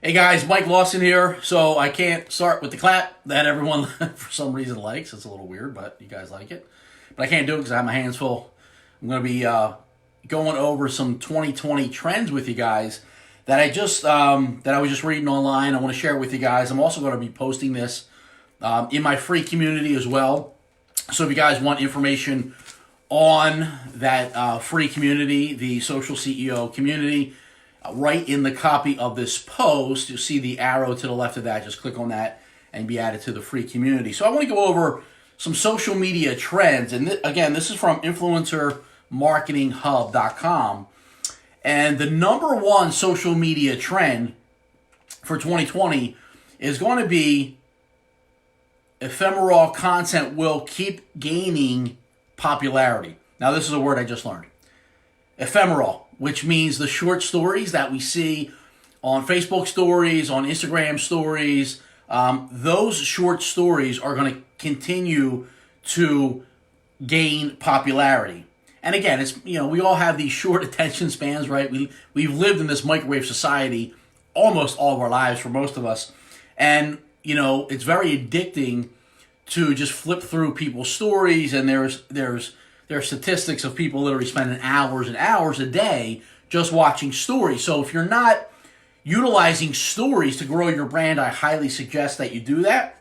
Hey guys, Mike Lawson here. So I can't start with the clap that everyone for some reason likes. It's a little weird, but you guys like it. But I can't do it because I have my hands full. I'm going to be going over some 2020 trends with you guys that I was just reading online. I want to share it with you guys. I'm also going to be posting this in my free community as well. So if you guys want information on that free community, the Social CEO community, right in the copy of this post, you'll see the arrow to the left of that. Just click on that and be added to the free community. So I want to go over some social media trends. And again, this is from influencermarketinghub.com. And the number one social media trend for 2020 is going to be ephemeral content will keep gaining popularity. Now, this is a word I just learned. Ephemeral, which means the short stories that we see on Facebook stories, on Instagram stories. Those short stories are going to continue to gain popularity. And again, it's we all have these short attention spans, right? We've lived in this microwave society almost all of our lives for most of us, and it's very addicting to just flip through people's stories. And there are statistics of people literally spending hours and hours a day just watching stories. So if you're not utilizing stories to grow your brand, I highly suggest that you do that.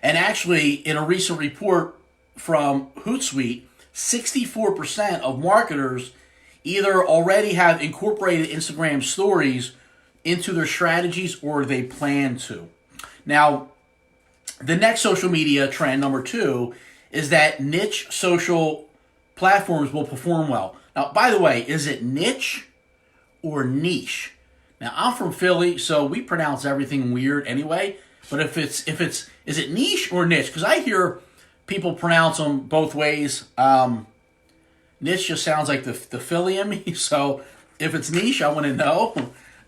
And actually, in a recent report from Hootsuite, 64% of marketers either already have incorporated Instagram stories into their strategies or they plan to. Now, the next social media trend, number 2, is that niche social platforms will perform well. Now, by the way, is it niche or niche? Now, I'm from Philly, so we pronounce everything weird anyway. But is it niche or niche? Because I hear people pronounce them both ways. Niche just sounds like the Philly in me. So if it's niche, I want to know.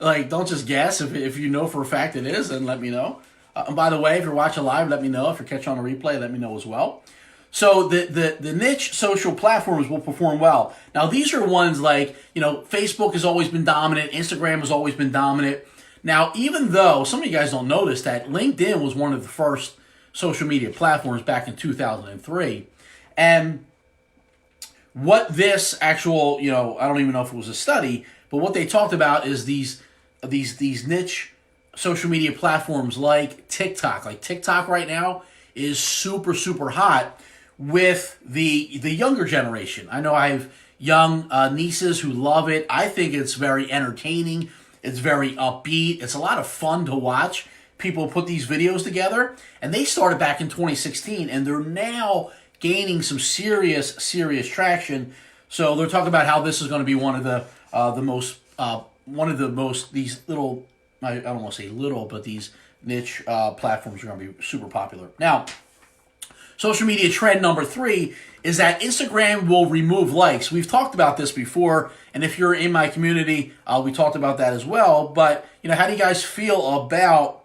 Like, don't just guess. If you know for a fact it is, then let me know. And by the way, if you're watching live, let me know. If you're catching on a replay, let me know as well. So the niche social platforms will perform well. Now, these are ones like, Facebook has always been dominant. Instagram has always been dominant. Now, even though some of you guys don't notice that LinkedIn was one of the first social media platforms back in 2003. And what this actual, I don't even know if it was a study, but what they talked about is these niche social media platforms like TikTok. Like TikTok right now is super, super hot with the younger generation. I know I have young nieces who love it. I think it's very entertaining. It's very upbeat. It's a lot of fun to watch. People put these videos together, and they started back in 2016, and they're now gaining some serious traction. So they're talking about how this is going to be one of the most these little, I don't want to say little, but these niche platforms are going to be super popular. Now, social media trend number 3 is that Instagram will remove likes. We've talked about this before, and if you're in my community, we talked about that as well. But, how do you guys feel about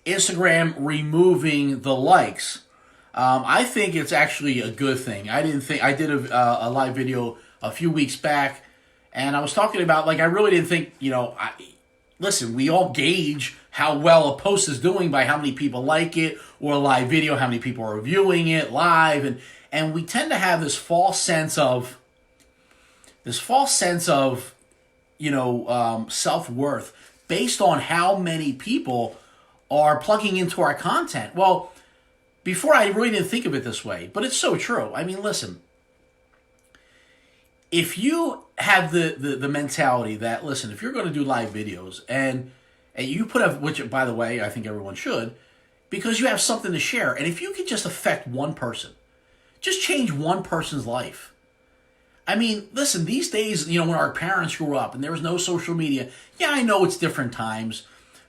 Instagram removing the likes? I think it's actually a good thing. I did a live video a few weeks back, and I was talking about, I really didn't think, listen, we all gauge how well a post is doing by how many people like it, or a live video, how many people are viewing it live, and we tend to have this false sense of self-worth based on how many people are plugging into our content. Well, before, I really didn't think of it this way, but it's so true. I mean, listen, if you have the mentality that, listen, if you're going to do live videos and you put up, which, by the way, I think everyone should, because you have something to share, and if you could just affect one person, just change one person's life. I mean, listen, these days, when our parents grew up and there was no social media, yeah, I know it's different times,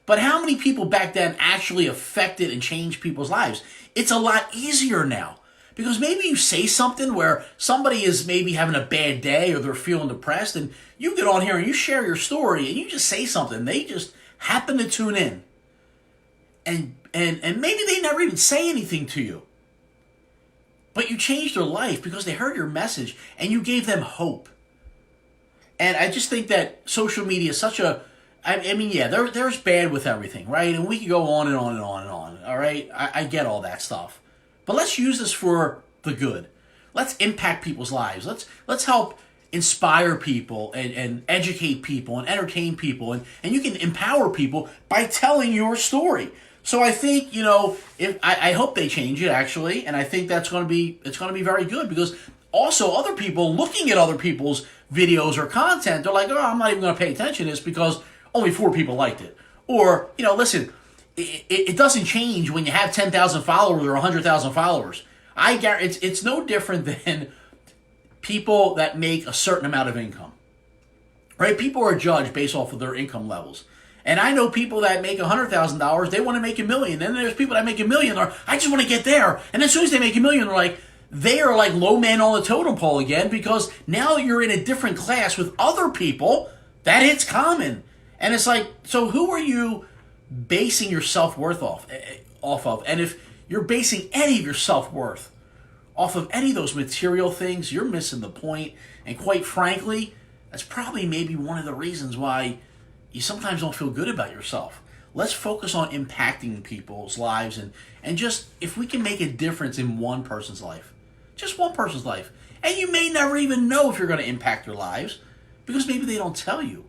but how many people back then actually affected and changed people's lives? It's a lot easier now. Because maybe you say something where somebody is maybe having a bad day or they're feeling depressed, and you get on here and you share your story and you just say something. They just happen to tune in. And maybe they never even say anything to you. But you changed their life because they heard your message and you gave them hope. And I just think that social media is such a I mean, yeah, there's bad with everything, right? And we could go on and on and on and on. All right, I get all that stuff, but let's use this for the good. Let's impact people's lives. Let's help inspire people and educate people and entertain people, and you can empower people by telling your story. So I think, if I hope they change it actually, and I think it's going to be very good, because also other people looking at other people's videos or content, they're like, oh, I'm not even going to pay attention to this because only 4 people liked it. Or, listen, it doesn't change when you have 10,000 followers or 100,000 followers. I guarantee it's no different than people that make a certain amount of income, right? People are judged based off of their income levels. And I know people that make $100,000, they want to make $1 million. And then there's people that make $1 million, or I just want to get there. And as soon as they make $1 million, they are like low man on the totem pole again, because now you're in a different class with other people that it's common. And it's like, so who are you basing your self-worth off of? And if you're basing any of your self-worth off of any of those material things, you're missing the point. And quite frankly, that's probably maybe one of the reasons why you sometimes don't feel good about yourself. Let's focus on impacting people's lives, and just, if we can make a difference in one person's life, just one person's life. And you may never even know if you're going to impact their lives, because maybe they don't tell you.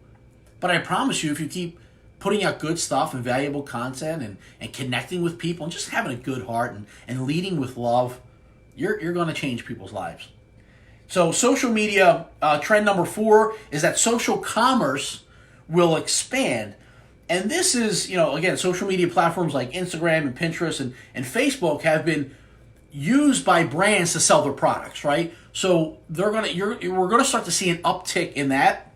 But I promise you, if you keep putting out good stuff and valuable content and connecting with people and just having a good heart and leading with love, you're going to change people's lives. So social media, trend number 4 is that social commerce will expand. And this is, again, social media platforms like Instagram and Pinterest and Facebook have been used by brands to sell their products, right? So we're gonna start to see an uptick in that.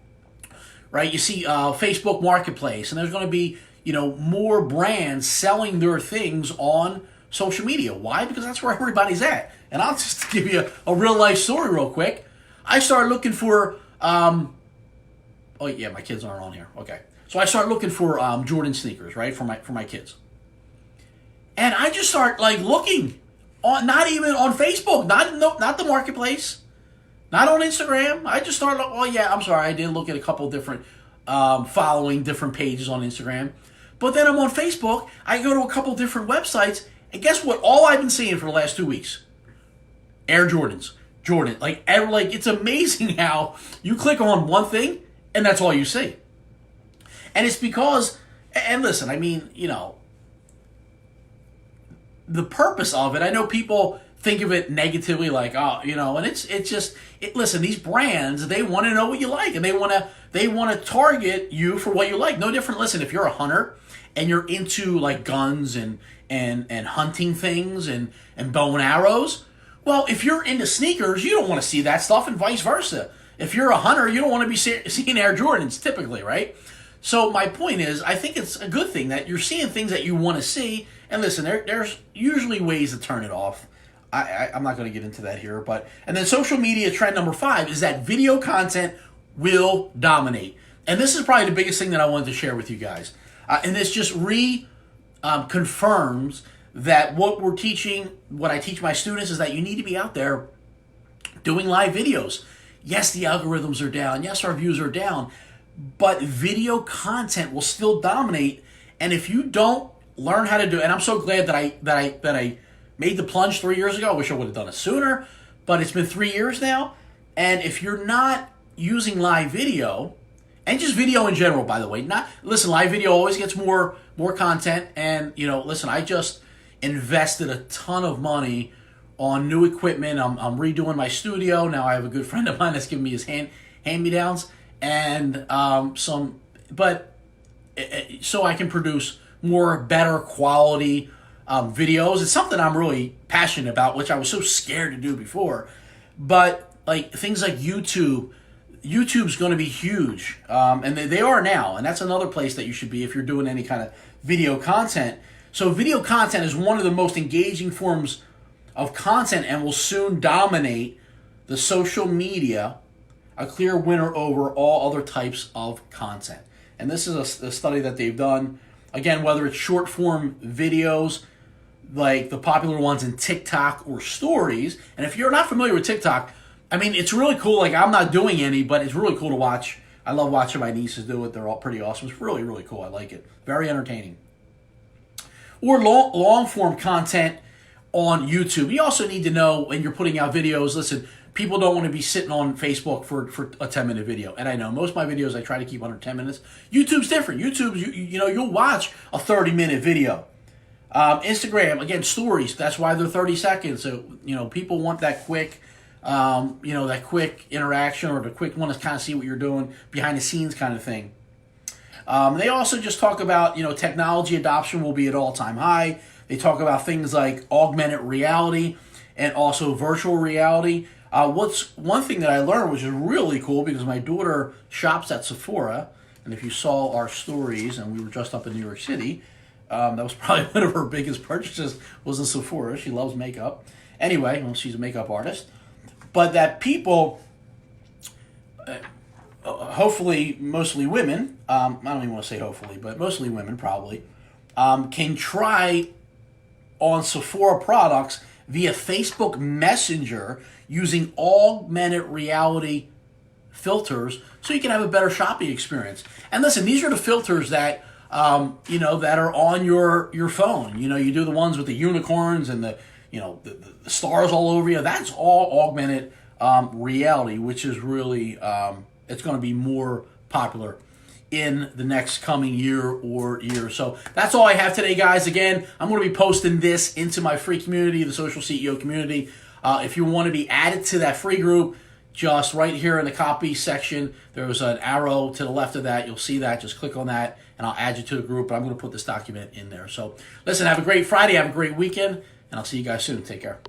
Right, you see Facebook Marketplace, and there's going to be more brands selling their things on social media. Why? Because that's where everybody's at. And I'll just give you a real life story real quick. I started looking for oh yeah, my kids aren't on here. Okay, so I started looking for Jordan sneakers, right, for my kids, and I just start looking on, not even on Facebook, not the Marketplace. Not on Instagram. I just started, I'm sorry, I did look at a couple different, following different pages on Instagram. But then I'm on Facebook, I go to a couple different websites, and guess what? All I've been seeing for the last 2 weeks? Air Jordans. Jordan. It's amazing how you click on one thing, and that's all you see. And it's because, and listen, I mean, the purpose of it, I know people think of it negatively, and it's just, listen, these brands, they want to know what you like, and they want to target you for what you like. No different. Listen, if you're a hunter and you're into guns and hunting things and bow and arrows, well, if you're into sneakers, you don't want to see that stuff, and vice versa. If you're a hunter, you don't want to be seeing Air Jordans, typically, right? So my point is, I think it's a good thing that you're seeing things that you want to see. And listen, there's usually ways to turn it off. I'm not going to get into that here, and then social media trend number 5 is that video content will dominate. And this is probably the biggest thing that I wanted to share with you guys. And this just confirms that what I teach my students is that you need to be out there doing live videos. Yes, the algorithms are down. Yes, our views are down, but video content will still dominate. And if you don't learn how to do it, and I'm so glad that I made the plunge 3 years ago. I wish I would have done it sooner, but it's been 3 years now. And if you're not using live video, and just video in general, by the way, live video always gets more content. And listen, I just invested a ton of money on new equipment. I'm redoing my studio now. I have a good friend of mine that's giving me his hand-me-downs and so I can produce better quality videos. It's something I'm really passionate about, which I was so scared to do before. But things like YouTube's going to be huge, and they are now, and that's another place that you should be if you're doing any kind of video content. So video content is one of the most engaging forms of content and will soon dominate the social media, a clear winner over all other types of content. And this is a study that they've done. Again, whether it's short form videos, like the popular ones in TikTok or stories. And if you're not familiar with TikTok, I mean, it's really cool. I'm not doing any, but it's really cool to watch. I love watching my nieces do it. They're all pretty awesome. It's really, really cool. I like it. Very entertaining. Or long form content on YouTube. You also need to know when you're putting out videos, listen, people don't want to be sitting on Facebook for a 10-minute video. And I know most of my videos I try to keep under 10 minutes. YouTube's different. YouTube, you'll watch a 30-minute video. Instagram, again, stories. That's why they're 30 seconds. So, people want that quick, that quick interaction, or the quick want to kind of see what you're doing behind the scenes kind of thing. They also just talk about, technology adoption will be at all-time high. They talk about things like augmented reality and also virtual reality. What's one thing that I learned, which is really cool, because my daughter shops at Sephora, and if you saw our stories, and we were just up in New York City, that was probably one of her biggest purchases was in Sephora. She loves makeup. Anyway, she's a makeup artist. But that people, hopefully mostly women, I don't even want to say hopefully, but mostly women probably, can try on Sephora products via Facebook Messenger using augmented reality filters, so you can have a better shopping experience. And listen, these are the filters that that are on your phone. You do the ones with the unicorns and the stars all over you. That's all augmented reality, which is really it's going to be more popular in the next coming year or year. So that's all I have today, guys. Again, I'm going to be posting this into my free community, the Social CEO community. If you want to be added to that free group, just right here in the copy section, there's an arrow to the left of that. You'll see that. Just click on that, and I'll add you to the group. But I'm going to put this document in there. So listen, have a great Friday. Have a great weekend, and I'll see you guys soon. Take care.